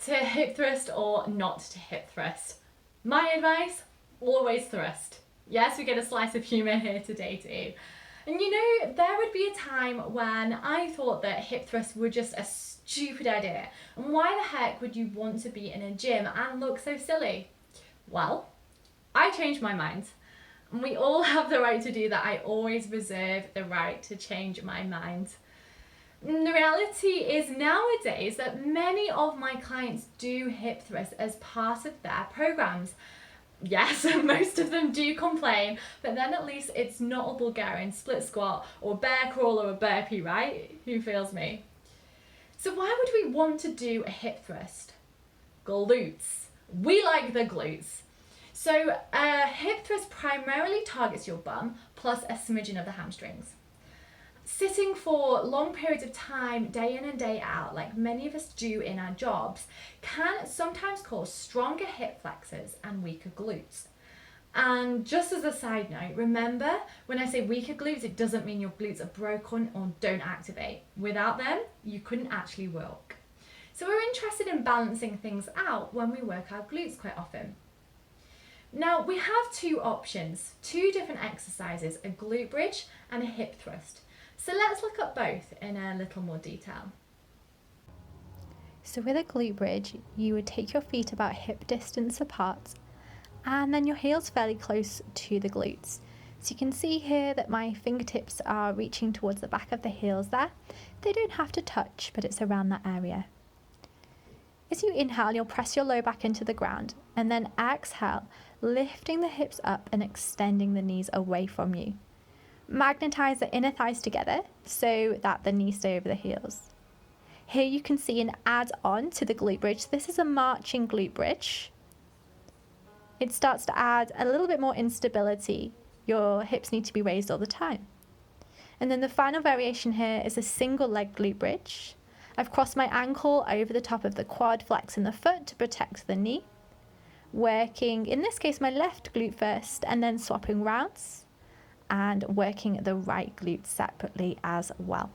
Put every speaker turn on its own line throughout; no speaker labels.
To hip thrust or not to hip thrust? My advice, always thrust. Yes, we get a slice of humour here today too. And you know, there would be a time when I thought that hip thrusts were just a stupid idea. And why the heck would you want to be in a gym and look so silly? Well, I changed my mind. And we all have the right to do that. I always reserve the right to change my mind. The reality is nowadays that many of my clients do hip thrusts as part of their programs. Yes, most of them do complain, but then at least it's not a Bulgarian split squat or bear crawl or a burpee, right? Who feels me? So why would we want to do a hip thrust? Glutes. We like the glutes. So a hip thrust primarily targets your bum plus a smidgen of the hamstrings. Sitting for long periods of time, day in and day out, like many of us do in our jobs, can sometimes cause stronger hip flexors and weaker glutes. And just as a side note, remember when I say weaker glutes, it doesn't mean your glutes are broken or don't activate. Without them, you couldn't actually walk. So we're interested in balancing things out when we work our glutes quite often. Now we have two options, two different exercises, a glute bridge and a hip thrust. So let's look at both in a little more detail.
So with a glute bridge, you would take your feet about hip distance apart and then your heels fairly close to the glutes. So you can see here that my fingertips are reaching towards the back of the heels there. They don't have to touch, but it's around that area. As you inhale, you'll press your low back into the ground and then exhale, lifting the hips up and extending the knees away from you. Magnetize the inner thighs together so that the knees stay over the heels. Here you can see an add-on to the glute bridge. This is a marching glute bridge. It starts to add a little bit more instability. Your hips need to be raised all the time. And then the final variation here is a single leg glute bridge. I've crossed my ankle over the top of the quad, flexing the foot to protect the knee. Working, in this case, my left glute first and then swapping rounds. And working the right glute separately as well.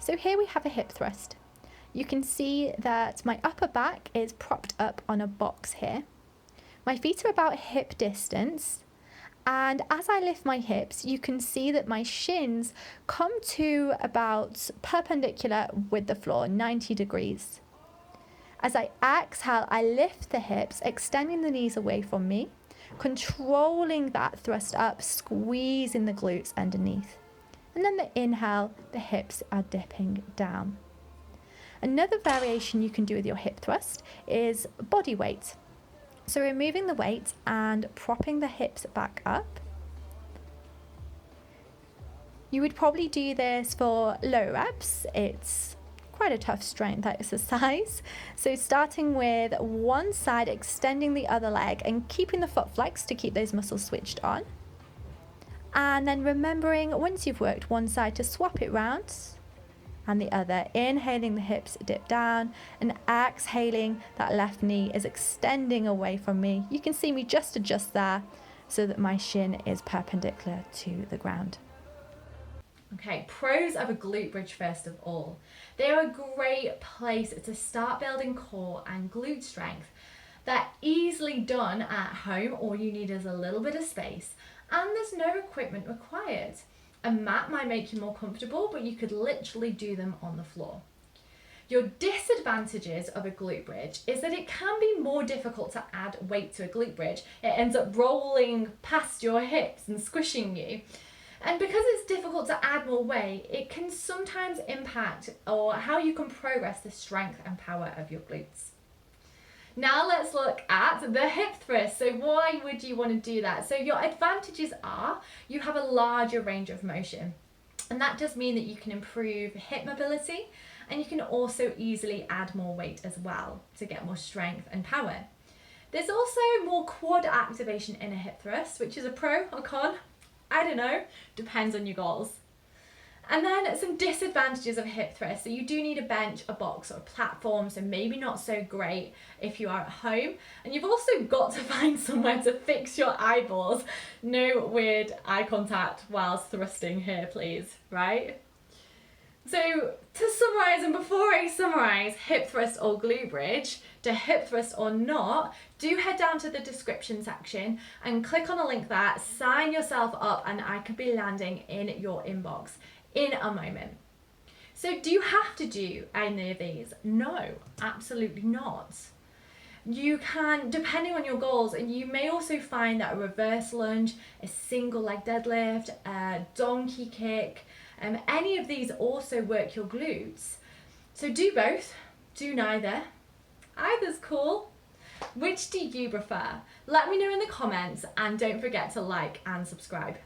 So here we have a hip thrust. You can see that my upper back is propped up on a box here. My feet are about hip distance, and as I lift my hips, you can see that my shins come to about perpendicular with the floor, 90 degrees. As I exhale, I lift the hips, extending the knees away from me, controlling that thrust up, squeezing the glutes underneath. And then the inhale, the hips are dipping down. Another variation you can do with your hip thrust is body weight. So removing the weight and propping the hips back up. You would probably do this for low reps. It's quite a tough strength exercise. So starting with one side, extending the other leg and keeping the foot flexed to keep those muscles switched on. And then remembering once you've worked one side to swap it round and the other. Inhaling, the hips dip down, and exhaling, that left knee is extending away from me. You can see me just adjust there so that my shin is perpendicular to the ground.
Okay, pros of a glute bridge first of all. They are a great place to start building core and glute strength. They're easily done at home. All you need is a little bit of space, and there's no equipment required. A mat might make you more comfortable, but you could literally do them on the floor. Your disadvantages of a glute bridge is that it can be more difficult to add weight to a glute bridge. It ends up rolling past your hips and squishing you. And because it's difficult to add more weight, it can sometimes impact or how you can progress the strength and power of your glutes. Now let's look at the hip thrust. So why would you want to do that? So your advantages are you have a larger range of motion. And that does mean that you can improve hip mobility, and you can also easily add more weight as well to get more strength and power. There's also more quad activation in a hip thrust, which is a pro or con. I don't know, depends on your goals. And then some disadvantages of hip thrust. So you do need a bench, a box, or a platform, so maybe not so great if you are at home. And you've also got to find somewhere to fix your eyeballs. No weird eye contact whilst thrusting here, please, right? So to summarise, and before I summarise hip thrust or glute bridge, to hip thrust or not, do head down to the description section and click on a link there, sign yourself up, and I could be landing in your inbox in a moment. So do you have to do any of these? No, absolutely not. You can, depending on your goals, and you may also find that a reverse lunge, a single leg deadlift, a donkey kick, any of these also work your glutes. So do both, do neither. Either's cool. Which do you prefer? Let me know in the comments, and don't forget to like and subscribe.